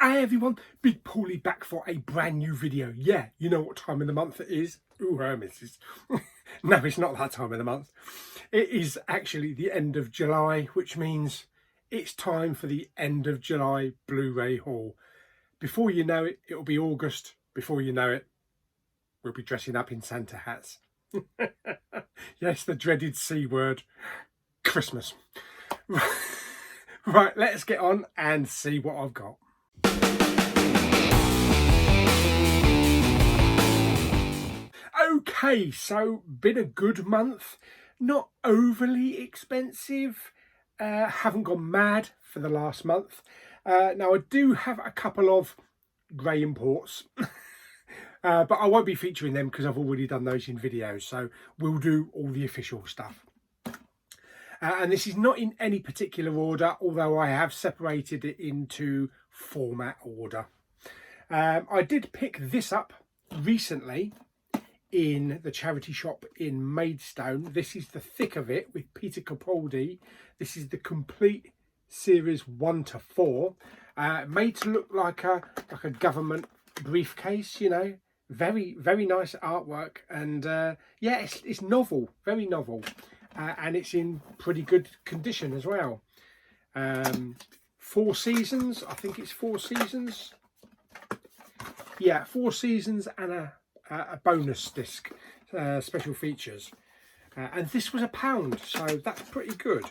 Hi everyone, Big Pauly back for a brand new video. Yeah, you know what time of the month it is. Ooh, missus. No, it's not that time of the month. It is actually the end of July, which means it's time for the end of July Blu-ray haul. Before you know it, it'll be August. Before you know it, we'll be dressing up in Santa hats. Yes, the dreaded C word, Christmas. Right, let's get on and see what I've got. Okay, so been a good month, not overly expensive, haven't gone mad for the last month. Now I do have a couple of grey imports, but I won't be featuring them because I've already done those in videos, so we'll do all the official stuff. And this is not in any particular order, although I have separated it into format order. I did pick this up recently in the charity shop in Maidstone. This is the thick of it with Peter Capaldi. This is the complete series 1 to 4, made to look like a government briefcase. You know, very nice artwork, and yeah, it's novel, very novel, and it's in pretty good condition as well. 4 seasons, I think it's 4 seasons. Yeah, 4 seasons and a bonus disc, special features, and this was £1, so that's pretty good.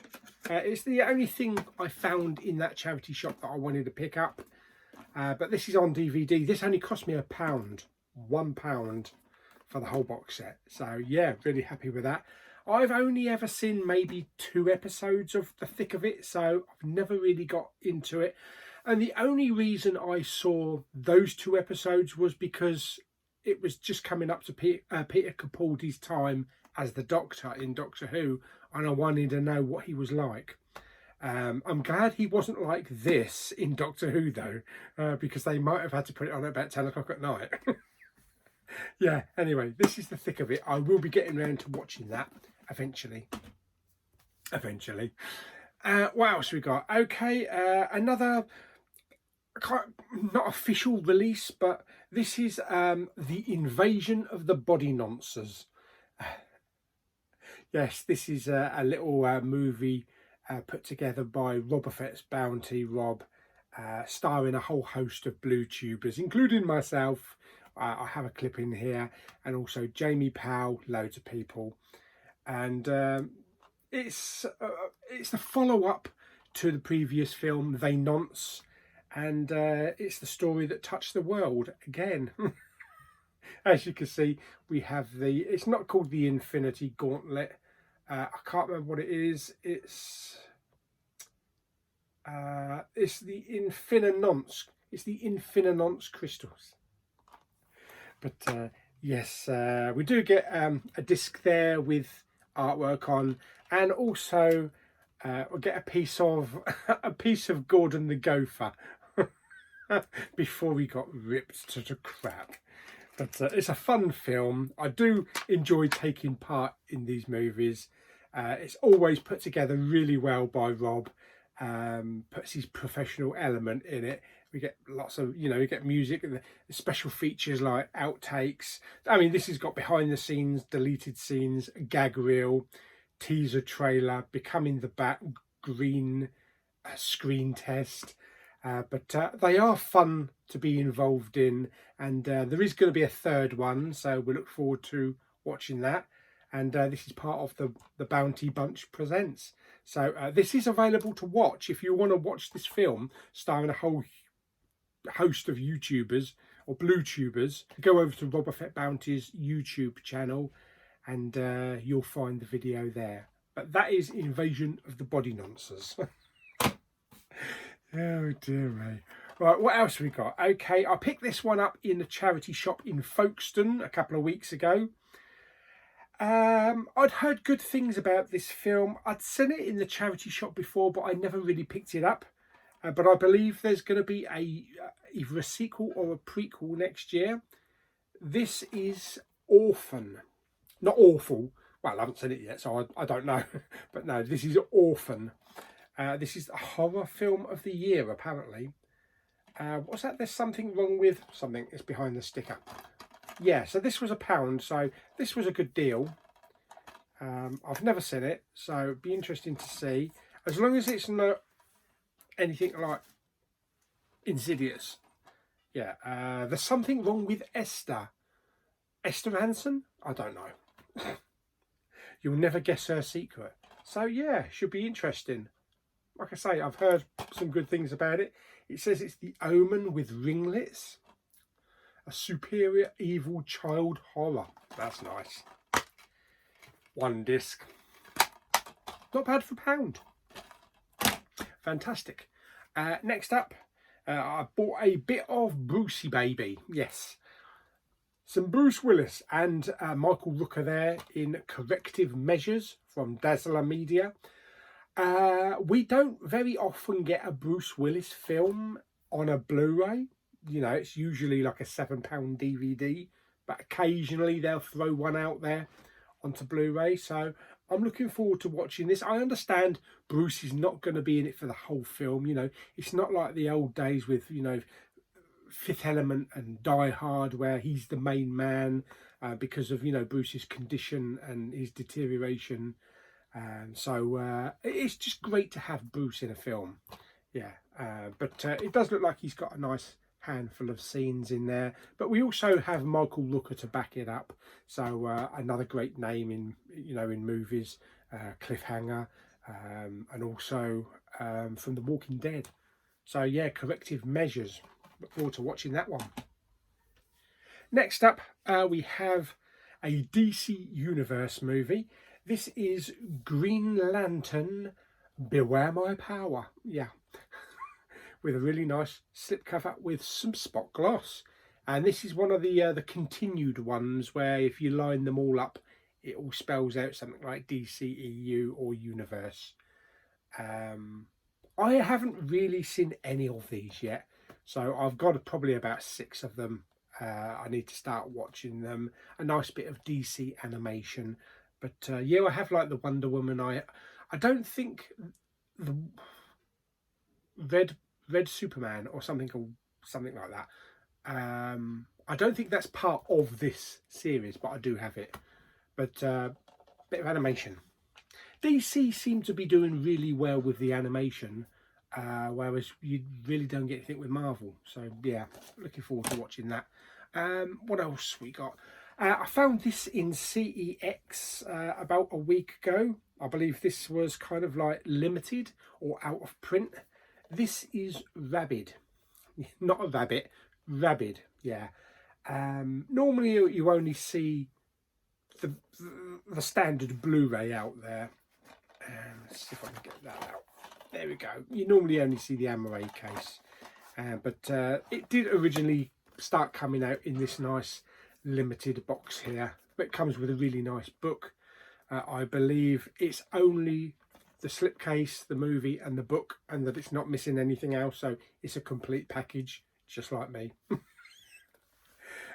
It's the only thing I found in that charity shop that I wanted to pick up, but this is on DVD. This only cost me £1, £1 for the whole box set, so yeah, really happy with that. I've only ever seen maybe 2 episodes of the thick of it, so I've never really got into it, and the only reason I saw those 2 episodes was because it was just coming up to Peter Capaldi's time as the Doctor in Doctor Who, and I wanted to know what he was like. I'm glad he wasn't like this in Doctor Who though, because they might have had to put it on at about 10 o'clock at night. Yeah, anyway, this is the thick of it. I will be getting around to watching that eventually. What else we got? Okay, another not official release, but this is The Invasion of the Body Nonces. Yes, this is a little movie put together by Robofet's Bounty, Rob, starring a whole host of blue tubers, including myself. I have a clip in here, and also Jamie Powell, loads of people, and it's the follow-up to the previous film, They Nonce. And it's the story that touched the world again. As you can see, we have it's not called the Infinity Gauntlet. I can't remember what it is. It's the Infinanonce. It's the Infinanonce crystals. But yes, we do get a disc there with artwork on, and also we'll get a piece of Gordon the Gopher. Before he got ripped to crap. But it's a fun film. I do enjoy taking part in these movies. It's always put together really well by Rob. Puts his professional element in it. We get lots of, you know, we get music and the special features like outtakes. I mean, this has got behind the scenes, deleted scenes, gag reel, teaser trailer, Becoming the Bat, green screen test. But they are fun to be involved in, and there is going to be a 3rd one, so we look forward to watching that. And this is part of the Bounty Bunch Presents. So this is available to watch if you want to watch this film starring a whole host of YouTubers or blue tubers. Go over to Robofet Bounty's YouTube channel, and you'll find the video there. But that is Invasion of the Body Nonces. Oh dear me. Right, what else we got? Okay, I picked this one up in a charity shop in Folkestone a couple of weeks ago. I'd heard good things about this film. I'd seen it in the charity shop before, but I never really picked it up. But I believe there's going to be either a sequel or a prequel next year. This is Orphan. Not Awful. Well, I haven't seen it yet, so I don't know. But no, this is Orphan. This is the horror film of the year, apparently. What's that? There's something wrong with something. It's behind the sticker. Yeah, so this was £1, so this was a good deal. I've never seen it, so it'd be interesting to see. As long as it's not anything like Insidious. Yeah, there's something wrong with Esther. Esther Hansen? I don't know. You'll never guess her secret. So yeah, should be interesting. Like I say, I've heard some good things about it. It says it's The Omen with ringlets. A superior evil child horror. That's nice. 1 disc. Not bad for £1. Fantastic. Next up, I bought a bit of Brucey Baby. Yes. Some Bruce Willis and Michael Rooker there in Corrective Measures from Dazzler Media. We don't very often get a Bruce Willis film on a Blu-ray. You know, it's usually like a £7 DVD, but occasionally they'll throw one out there onto Blu-ray. So I'm looking forward to watching this. I understand Bruce is not going to be in it for the whole film. You know, it's not like the old days with, you know, Fifth Element and Die Hard, where he's the main man because of, you know, Bruce's condition and his deterioration. So it's just great to have Bruce in a film. Yeah, but it does look like he's got a nice handful of scenes in there. But we also have Michael Rooker to back it up. So another great name in, you know, in movies, Cliffhanger, and also from The Walking Dead. So yeah, Corrective Measures. Look forward to watching that one. Next up, we have a DC Universe movie. This is Green Lantern, Beware My Power. Yeah, with a really nice slipcover with some spot gloss. And this is one of the continued ones where if you line them all up, it all spells out something like DCEU or Universe. I haven't really seen any of these yet, so I've got probably about 6 of them. I need to start watching them. A nice bit of DC animation. But yeah, I have like the Wonder Woman. I don't think the Red Superman or something like that. I don't think that's part of this series, but I do have it. But bit of animation. DC seem to be doing really well with the animation, whereas you really don't get anything with Marvel. So yeah, looking forward to watching that. What else we got? I found this in CEX about a week ago. I believe this was kind of like limited or out of print. This is Rabid. Not a rabbit, Rabid. Yeah. Normally you only see the standard Blu-ray out there. Let's see if I can get that out. There we go. You normally only see the Amaray case. But it did originally start coming out in this nice limited box here, but it comes with a really nice book. I believe it's only the slipcase, the movie and the book, and that it's not missing anything else, so it's a complete package, just like me.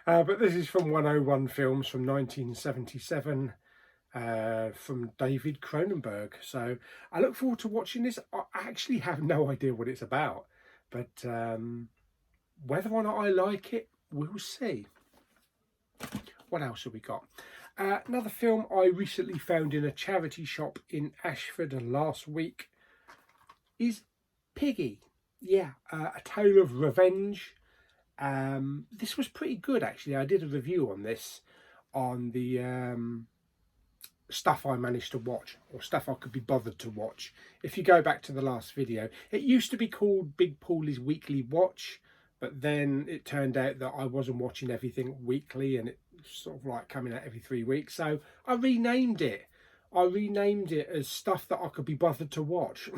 But this is from 101 Films from 1977, from David Cronenberg. So I look forward to watching this. I actually have no idea what it's about, but whether or not I like it, we'll see. What else have we got? Another film I recently found in a charity shop in Ashford last week is Piggy. Yeah, A Tale of Revenge. This was pretty good, actually. I did a review on this on the stuff I managed to watch, or stuff I could be bothered to watch. If you go back to the last video, it used to be called Big Pauly's Weekly Watch, but then it turned out that I wasn't watching everything weekly and it sort of like coming out every 3 weeks. So I renamed it. As stuff that I could be bothered to watch.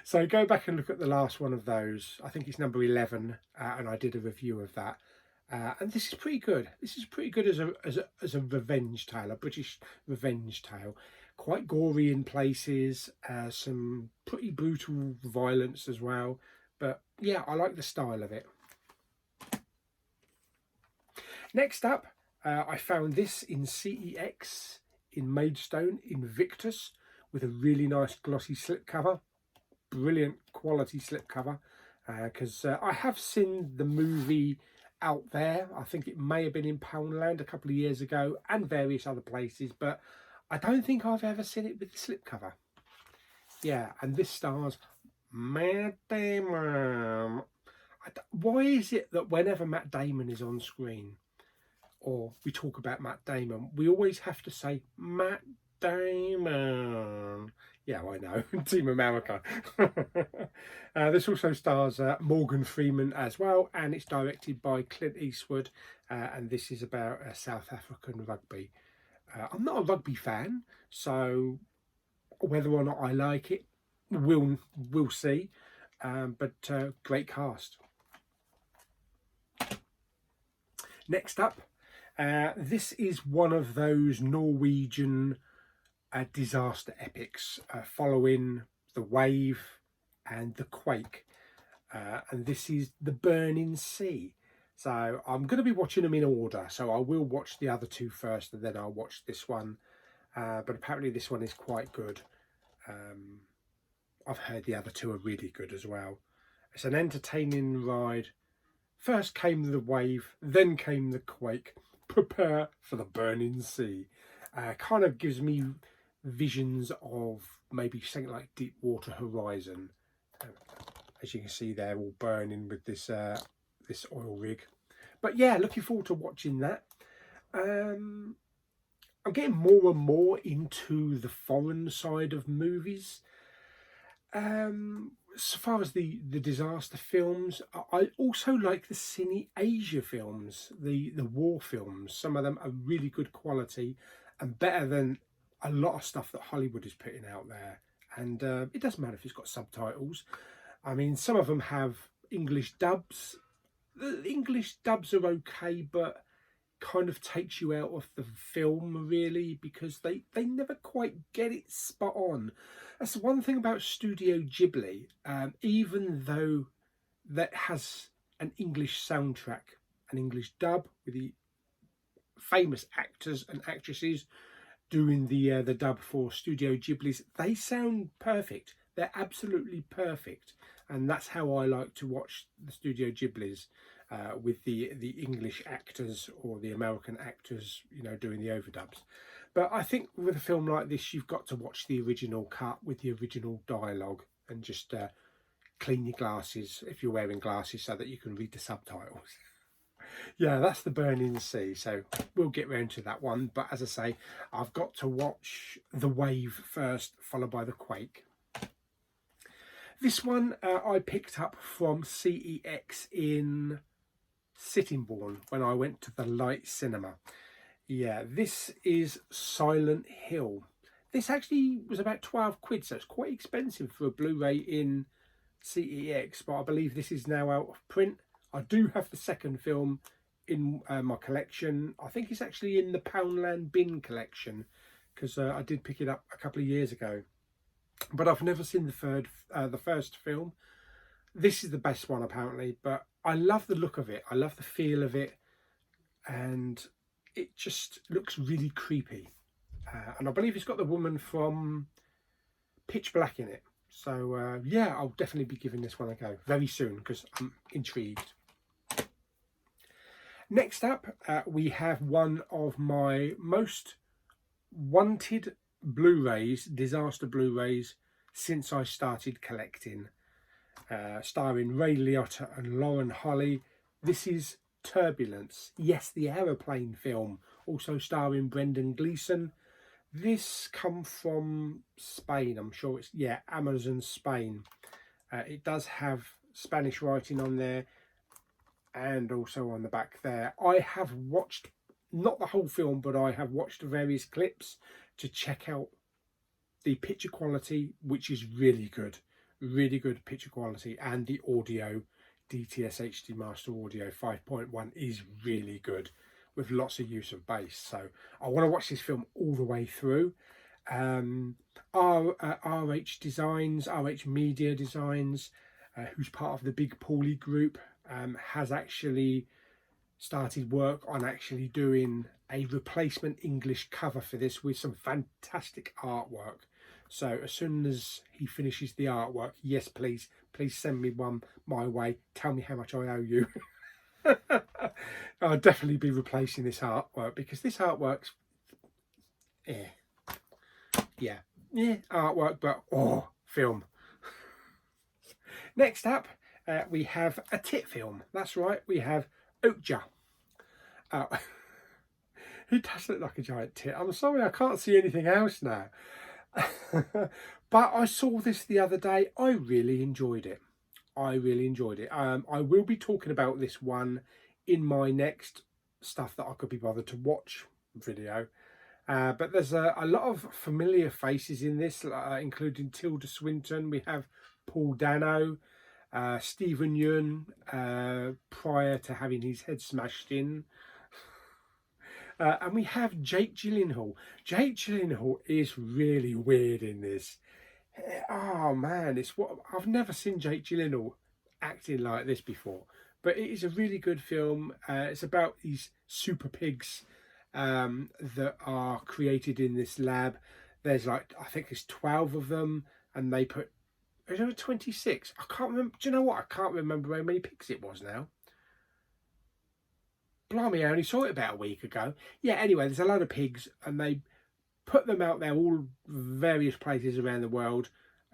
So go back and look at the last one of those. I think it's number 11, and I did a review of that. And this is pretty good. This is pretty good as a revenge tale, a British revenge tale. Quite gory in places, some pretty brutal violence as well. But yeah, I like the style of it. Next up, I found this in CEX in Maidstone, Invictus, with a really nice glossy slipcover. Brilliant quality slipcover. because I have seen the movie out there. I think it may have been in Poundland a couple of years ago and various other places, but I don't think I've ever seen it with the slipcover. Yeah, and this stars Matt Damon. Why is it that whenever Matt Damon is on screen, or we talk about Matt Damon, we always have to say Matt Damon? Yeah, I know, Team America. This also stars Morgan Freeman as well, and it's directed by Clint Eastwood, and this is about South African rugby. I'm not a rugby fan, so whether or not I like it, we'll see. But great cast. Next up, this is one of those Norwegian disaster epics following the wave and the quake, and this is The Burning Sea. So I'm going to be watching them in order, so I will watch the other two first and then I'll watch this one, but apparently this one is quite good. I've heard the other two are really good as well. It's an entertaining ride. First came the wave, then came the quake. Prepare for the burning sea. Kind of gives me visions of maybe something like Deepwater Horizon. As you can see, they're all burning with this this oil rig. But yeah, looking forward to watching that. I'm getting more and more into the foreign side of movies. So far as the disaster films, I also like the Cine Asia films, the war films. Some of them are really good quality and better than a lot of stuff that Hollywood is putting out there. And it doesn't matter if it's got subtitles. I mean, some of them have English dubs. The English dubs are okay, but kind of takes you out of the film really, because they never quite get it spot on. That's the one thing about Studio Ghibli. Even though that has an English soundtrack, an English dub with the famous actors and actresses doing the dub for Studio Ghibli's, they sound perfect. They're absolutely perfect, and that's how I like to watch the Studio Ghibli's, with the English actors or the American actors, you know, doing the overdubs. But I think with a film like this, you've got to watch the original cut with the original dialogue, and just clean your glasses if you're wearing glasses so that you can read the subtitles. Yeah, that's The Burning Sea, so we'll get round to that one. But as I say, I've got to watch The Wave first, followed by The Quake. This one I picked up from CEX in Sittingbourne when I went to the Light Cinema. Yeah, this is Silent Hill. This actually was about 12 quid, so it's quite expensive for a Blu-ray in CEX, but I believe this is now out of print. I do have the second film in my collection. I think it's actually in the Poundland bin collection, because I did pick it up a couple of years ago. But I've never seen the first film. This is the best one apparently, but I love the look of it. I love the feel of it, and it just looks really creepy. And I believe it's got the woman from Pitch Black in it. So yeah, I'll definitely be giving this one a go very soon, because I'm intrigued. Next up, we have one of my most wanted Blu-rays, disaster Blu-rays, since I started collecting. Starring Ray Liotta and Lauren Holly. This is Turbulence. Yes, the aeroplane film, also starring Brendan Gleeson. This come from Spain, I'm sure it's, yeah, Amazon Spain. It does have Spanish writing on there, and also on the back there. I have watched, not the whole film, but I have watched various clips to check out the picture quality, which is really good picture quality, and the audio. DTS HD Master Audio 5.1 is really good, with lots of use of bass. So I want to watch this film all the way through. RH Designs, RH Media Designs, who's part of the big Pauly group, has actually started work on actually doing a replacement English cover for this with some fantastic artwork. So as soon as he finishes the artwork, yes, please send me one my way. Tell me how much I owe you. I'll definitely be replacing this artwork, because this artwork's yeah artwork, but film. Next up, we have a Tit Film. That's right, we have Okja. He does look like a giant tit. I'm sorry, I can't see anything else now. But I saw this the other day. I really enjoyed it. I will be talking about this one in my next stuff that I could be bothered to watch video. But there's a lot of familiar faces in this, including Tilda Swinton. We have Paul Dano, Stephen Yeun, prior to having his head smashed in. And we have Jake Gyllenhaal. Jake Gyllenhaal is really weird in this. Oh man, it's what I've never seen Jake Gyllenhaal acting like this before. But it is a really good film. It's about these super pigs that are created in this lab. There's like, I think there's 12 of them, and they put, is there 26? I can't remember. Do you know what? I can't remember how many pigs it was now. Blimey, I only saw it about a week ago. Yeah, anyway, there's a load of pigs, and they put them out there all various places around the world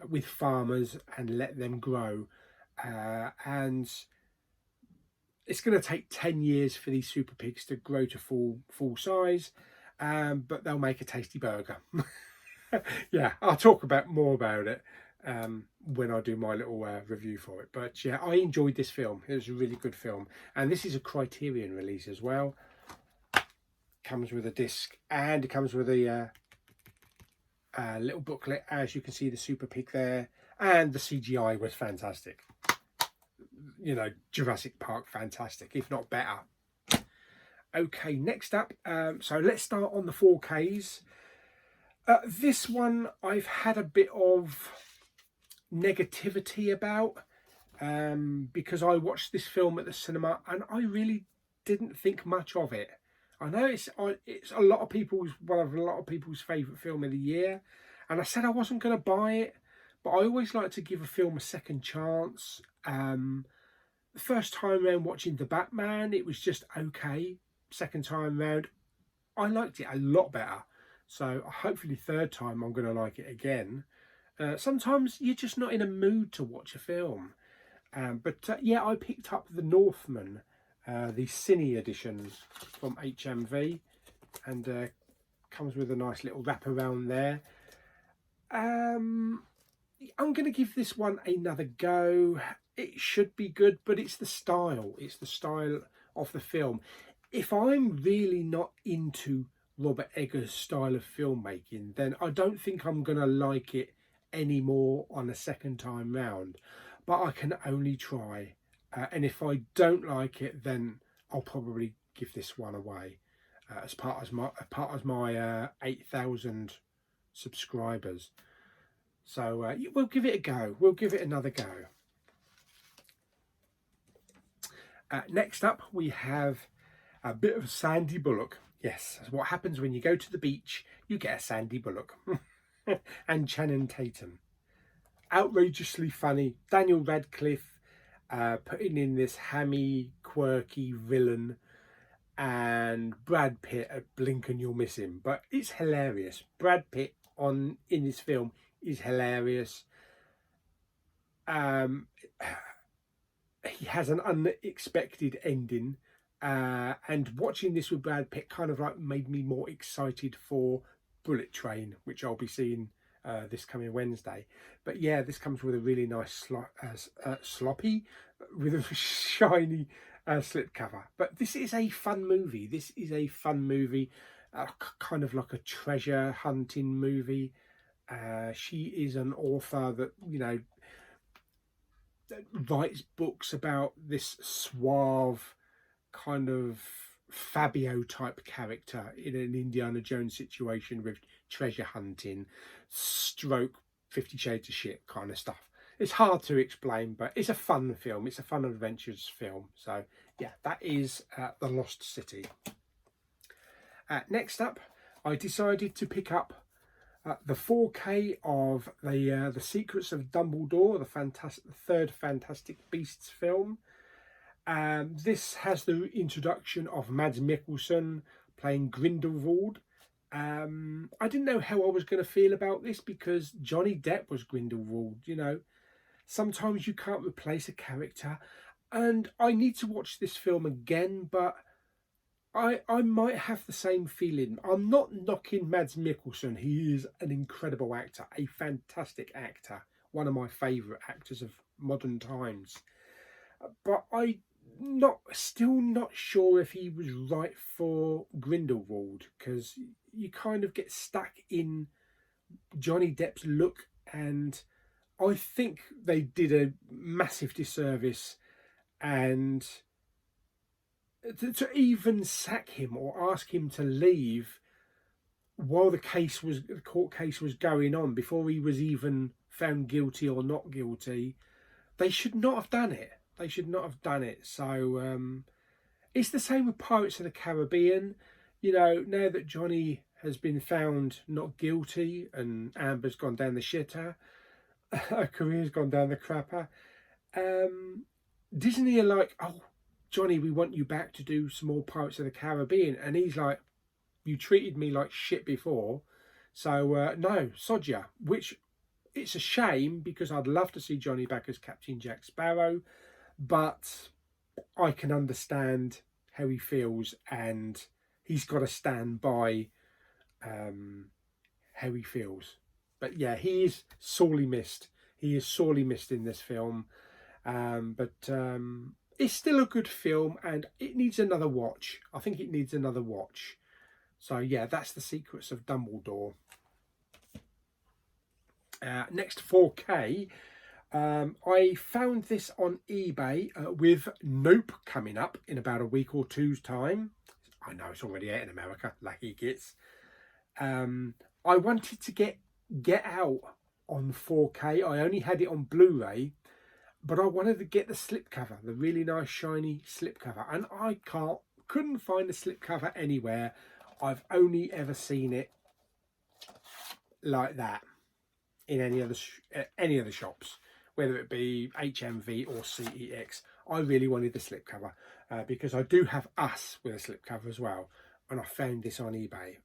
with farmers and let them grow. And it's going to take 10 years for these super pigs to grow to full size, but they'll make a tasty burger. Yeah, I'll talk more about it when I do my little review for it. But yeah, I enjoyed this film. It was a really good film, and this is a Criterion release as well. Comes with a disc, and it comes with a little booklet. As you can see, the super pig there, and the CGI was fantastic. You know, Jurassic Park fantastic, if not better. Okay, next up, so let's start on the 4Ks. This one I've had a bit of negativity about, because I watched this film at the cinema and I really didn't think much of it. I know it's one of a lot of people's favourite film of the year, and I said I wasn't going to buy it, but I always like to give a film a second chance. The first time round watching The Batman, it was just okay. Second time round, I liked it a lot better. So hopefully third time I'm going to like it again. Sometimes you're just not in a mood to watch a film. But yeah, I picked up The Northman, the Cine edition from HMV, and comes with a nice little wraparound there. I'm going to give this one another go. It should be good, but it's the style. It's the style of the film. If I'm really not into Robert Eggers' style of filmmaking, then I don't think I'm going to like it anymore on a second time round. But I can only try. And if I don't like it, then I'll probably give this one away as part of my 8,000 subscribers. So we'll give it a go. We'll give it another go. Next up, we have a bit of Sandy Bullock. Yes, that's what happens when you go to the beach. You get a Sandy Bullock. And Channing Tatum. Outrageously funny. Daniel Radcliffe putting in this hammy, quirky villain. And Brad Pitt at blink and you'll miss him. But it's hilarious. Brad Pitt in this film is hilarious. He has an unexpected ending, and watching this with Brad Pitt kind of like made me more excited for Bullet Train, which I'll be seeing this coming Wednesday. But yeah, this comes with a really nice sloppy with a shiny slipcover. But this is a fun movie. This is a fun movie, kind of like a treasure hunting movie. She is an author that, you know, writes books about this suave kind of Fabio type character in an Indiana Jones situation with treasure hunting, stroke 50 Shades of Shit kind of stuff. It's hard to explain, but it's a fun film. It's a fun adventures film. So yeah, that is The Lost City. Next up, I decided to pick up the 4K of the Secrets of Dumbledore, the third Fantastic Beasts film. This has the introduction of Mads Mikkelsen playing Grindelwald. I didn't know how I was going to feel about this because Johnny Depp was Grindelwald. You know, sometimes you can't replace a character, and I need to watch this film again, but I might have the same feeling. I'm not knocking Mads Mikkelsen. He is an incredible actor, a fantastic actor, one of my favourite actors of modern times. But still not sure if he was right for Grindelwald, because you kind of get stuck in Johnny Depp's look, and I think they did a massive disservice. And to even sack him or ask him to leave while the court case was going on, before he was even found guilty or not guilty, they should not have done it. They should not have done it. So it's the same with Pirates of the Caribbean. You know, now that Johnny has been found not guilty and Amber's gone down the shitter, her career's gone down the crapper, Disney are like, oh, Johnny, we want you back to do some more Pirates of the Caribbean. And he's like, you treated me like shit before. So, no, Sonja, which it's a shame because I'd love to see Johnny back as Captain Jack Sparrow. But I can understand how he feels, and he's got to stand by how he feels. But yeah, he is sorely missed. He is sorely missed in this film. It's still a good film, and it needs another watch. I think it needs another watch. So yeah, that's The Secrets of Dumbledore. Next, 4K. I found this on eBay with Nope coming up in about a week or two's time. I know it's already out in America, lucky gits. I wanted to get Out on 4K. I only had it on Blu-ray, but I wanted to get the slipcover, the really nice shiny slipcover, and I couldn't find the slipcover anywhere. I've only ever seen it like that in any of the shops, whether it be HMV or CEX. I really wanted the slipcover because I do have Us with a slipcover as well, and I found this on eBay.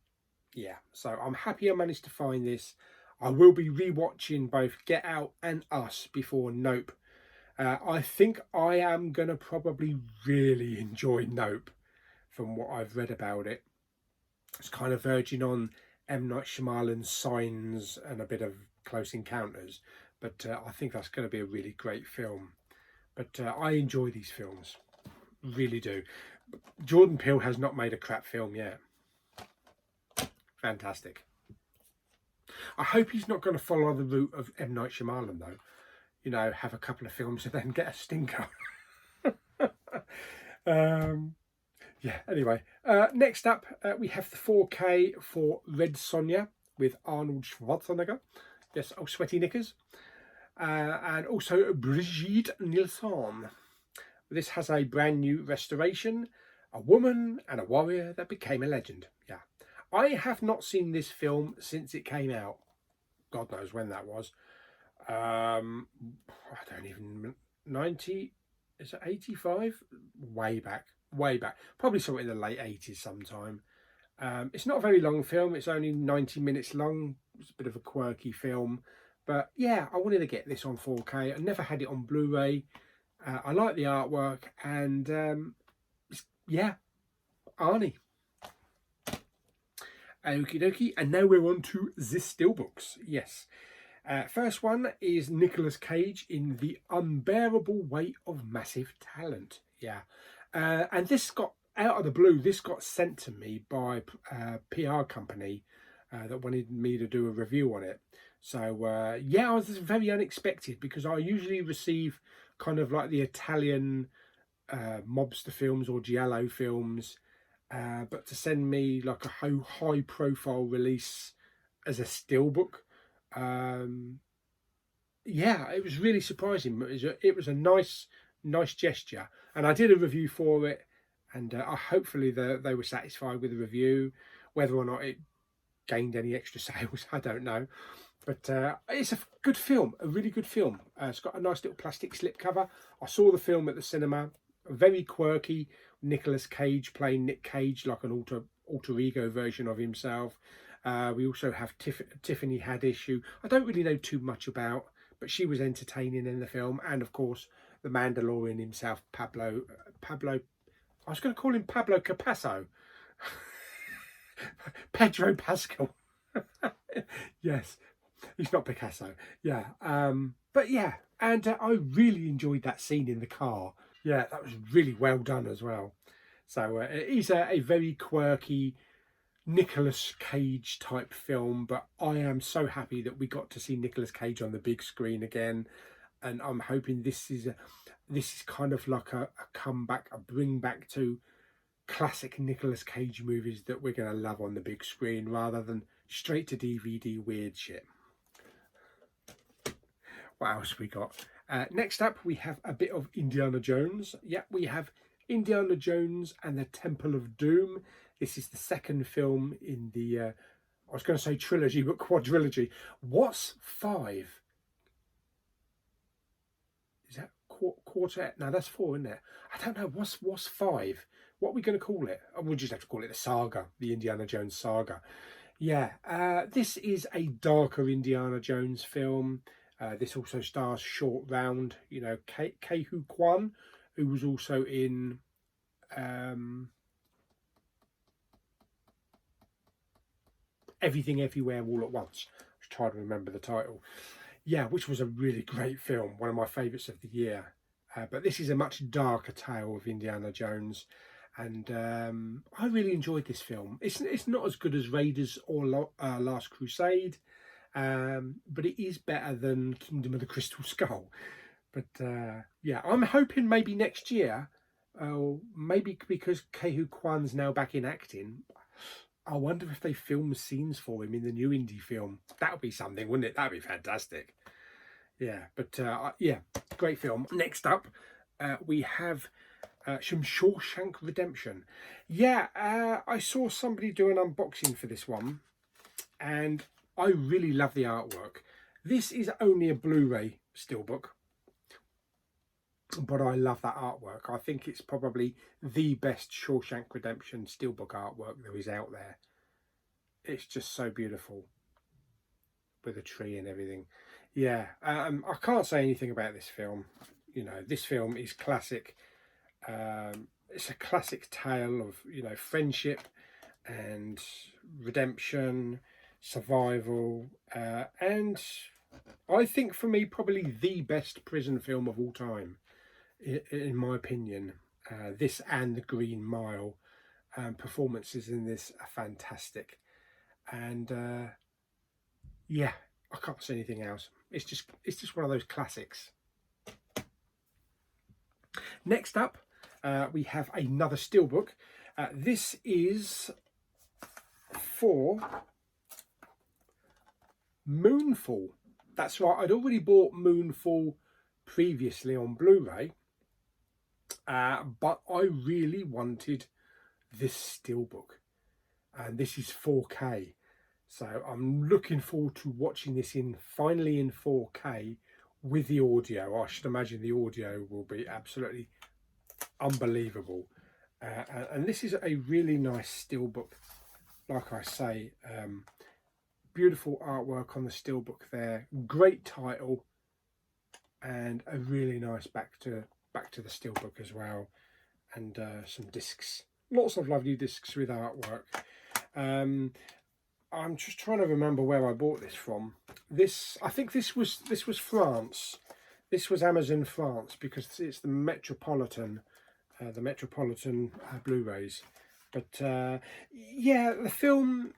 Yeah, so I'm happy I managed to find this. I will be rewatching both Get Out and Us before Nope. I think I am going to probably really enjoy Nope from what I've read about it. It's kind of verging on M. Night Shyamalan's Signs and a bit of Close Encounters. But I think that's going to be a really great film. But I enjoy these films. Really do. Jordan Peele has not made a crap film yet. Fantastic. I hope he's not going to follow the route of M. Night Shyamalan, though. You know, have a couple of films and then get a stinker. Yeah, anyway. Next up, we have the 4K for Red Sonja with Arnold Schwarzenegger. Yes, oh, sweaty knickers. And also Brigitte Nielsen. This has a brand new restoration. A woman and a warrior that became a legend. Yeah. I have not seen this film since it came out. God knows when that was. I don't even 90, is it 85? Way back. Probably somewhere in the late 80s sometime. It's not a very long film. It's only 90 minutes long. It's a bit of a quirky film. But yeah, I wanted to get this on 4K. I never had it on Blu-ray. I like the artwork, and yeah, Arnie. Okie dokie, and now we're on to the Steelbooks. Yes. First one is Nicolas Cage in The Unbearable Weight of Massive Talent. Yeah. And this got, out of the blue, this got sent to me by a PR company that wanted me to do a review on it. So, yeah, it was very unexpected because I usually receive kind of like the Italian mobster films or giallo films. But to send me like a high profile release as a steelbook, yeah, it was really surprising. It was a nice gesture, and I did a review for it, and hopefully they were satisfied with the review. Whether or not it gained any extra sales. I don't know. But it's a good film, a really good film. It's got a nice little plastic slipcover. I saw the film at the cinema. Very quirky. Nicolas Cage playing Nick Cage, like an alter ego version of himself. We also have Tiffany Haddish, who I don't really know too much about, but she was entertaining in the film. And of course, the Mandalorian himself, Pablo. I was going to call him Pablo Capasso. Pedro Pascal. Yes. He's not Picasso. Yeah. But yeah. And I really enjoyed that scene in the car. Yeah, that was really well done as well. So it is a very quirky Nicolas Cage type film. But I am so happy that we got to see Nicolas Cage on the big screen again. And I'm hoping this is kind of like a comeback, a bring back to classic Nicolas Cage movies that we're going to love on the big screen rather than straight to DVD weird shit. What else we got? Next up, we have a bit of Indiana Jones. Yeah, we have Indiana Jones and the Temple of Doom. This is the second film in the, I was going to say trilogy, but quadrilogy. What's 5? Is that quartet? No, that's 4, isn't it? I don't know. What's 5? What are we going to call it? We'll just have to call it the saga, the Indiana Jones saga. Yeah, this is a darker Indiana Jones film. This also stars Short Round, you know, Ke-Huy Quan, who was also in Everything Everywhere All at Once. I was trying to remember the title. Yeah, which was a really great film, one of my favourites of the year. But this is a much darker tale of Indiana Jones. And I really enjoyed this film. It's not as good as Raiders or Last Crusade, but it is better than Kingdom of the Crystal Skull. But yeah, I'm hoping maybe next year, maybe because Ke-Huy Kwan's now back in acting, I wonder if they film scenes for him in the new indie film. That would be something, wouldn't it? That would be fantastic. Yeah, but yeah, great film. Next up, we have some Shawshank Redemption. Yeah, I saw somebody do an unboxing for this one, and I really love the artwork. This is only a Blu-ray steelbook, but I love that artwork. I think it's probably the best Shawshank Redemption steelbook artwork there is out there. It's just so beautiful with a tree and everything. Yeah, I can't say anything about this film. You know, this film is classic. It's a classic tale of, you know, friendship and redemption, survival, and I think for me probably the best prison film of all time, in my opinion. This and The Green Mile, performances in this are fantastic, and yeah, I can't say anything else. It's just one of those classics. Next up, we have another steelbook. This is for Moonfall. That's right, I'd already bought Moonfall previously on Blu-ray, but I really wanted this steelbook, and this is 4K. So I'm looking forward to watching this finally in 4K with the audio. I should imagine the audio will be absolutely unbelievable. And this is a really nice steelbook, like I say. Beautiful artwork on the steelbook there, great title, and a really nice back to the steelbook as well, and some discs, lots of lovely discs with artwork. I'm just trying to remember where I bought this from. I think this was France. This was Amazon France, because it's the Metropolitan Blu-rays. But yeah, the film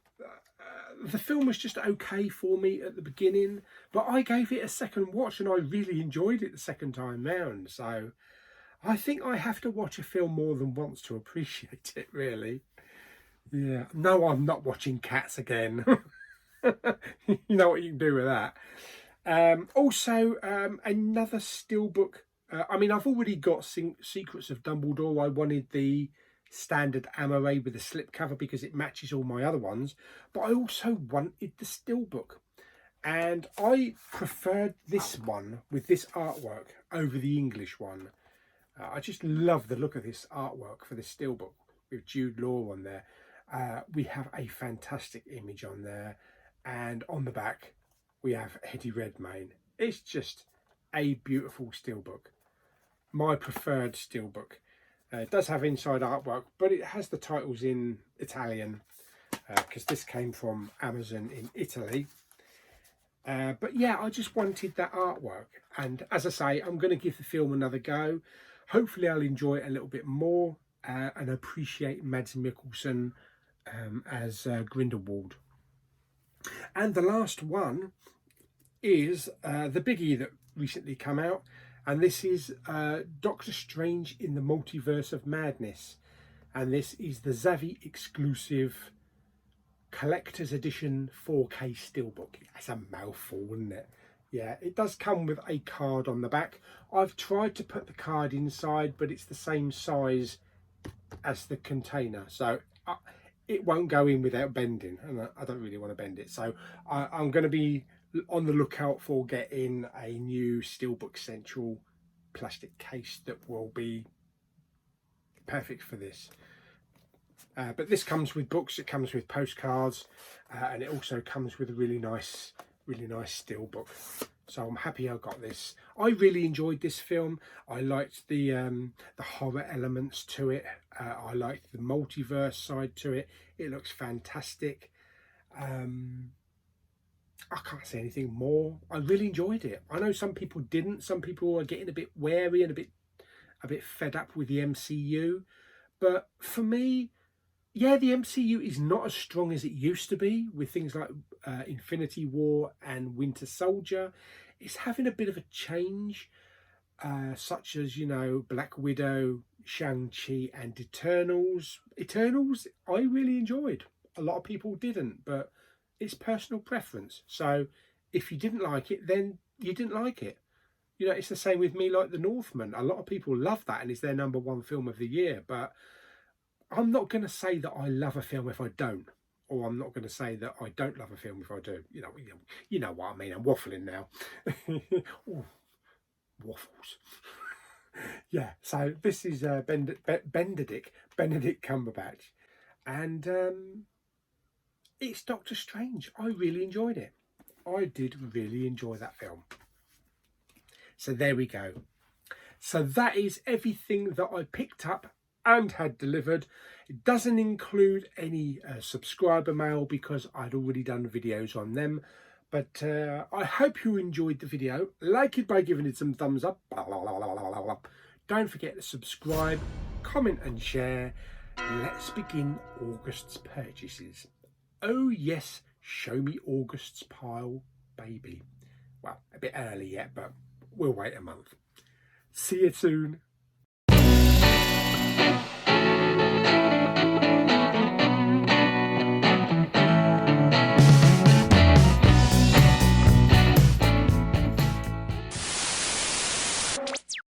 was just okay for me at the beginning, but I gave it a second watch and I really enjoyed it the second time round. So I think I have to watch a film more than once to appreciate it, really. Yeah, no, I'm not watching Cats again. You know what you can do with that. Also, another steelbook. I mean, I've already got Secrets of Dumbledore. I wanted the standard Amaray with a slipcover because it matches all my other ones, but I also wanted the steelbook. And I preferred this one with this artwork over the English one. I just love the look of this artwork for this steelbook with Jude Law on there. We have a fantastic image on there, and on the back we have Eddie Redmayne. It's just a beautiful steelbook. My preferred steelbook. It does have inside artwork, but it has the titles in Italian because this came from Amazon in Italy. But yeah, I just wanted that artwork, and as I say, I'm going to give the film another go. Hopefully I'll enjoy it a little bit more and appreciate Mads Mikkelsen as Grindelwald. And the last one is the biggie that recently come out, and this is Doctor Strange in the Multiverse of Madness, and this is the Zavvi exclusive collector's edition 4K steelbook. It's a mouthful, isn't it? Yeah, it does come with a card on the back. I've tried to put the card inside, but it's the same size as the container, so it won't go in without bending, and I don't really want to bend it. So I'm going to be on the lookout for getting a new Steelbook Central plastic case that will be perfect for this. But this comes with books, it comes with postcards, and it also comes with a really nice steelbook. So I'm happy I got this. I really enjoyed this film. I liked the horror elements to it. I liked the multiverse side to it. It looks fantastic. I can't say anything more. I really enjoyed it. I know some people didn't. Some people are getting a bit wary and a bit fed up with the MCU. But for me, yeah, the MCU is not as strong as it used to be with things like Infinity War and Winter Soldier. It's having a bit of a change, such as, you know, Black Widow, Shang-Chi and Eternals. Eternals, I really enjoyed. A lot of people didn't, but it's personal preference. So if you didn't like it, then you didn't like it. You know, it's the same with me like The Northman. A lot of people love that and it's their #1 film of the year, but I'm not going to say that I love a film if I don't, or I'm not going to say that I don't love a film if I do. You know what I mean. I'm waffling now. Ooh, waffles. Yeah. So this is Benedict Cumberbatch, and it's Doctor Strange. I really enjoyed it. I did really enjoy that film. So there we go. So that is everything that I picked up and had delivered. It doesn't include any subscriber mail because I'd already done videos on them. But I hope you enjoyed the video. Like it by giving it some thumbs up. Don't forget to subscribe, comment and share. Let's begin August's purchases. Oh yes, show me August's pile, baby. Well, a bit early yet, but we'll wait a month. See you soon.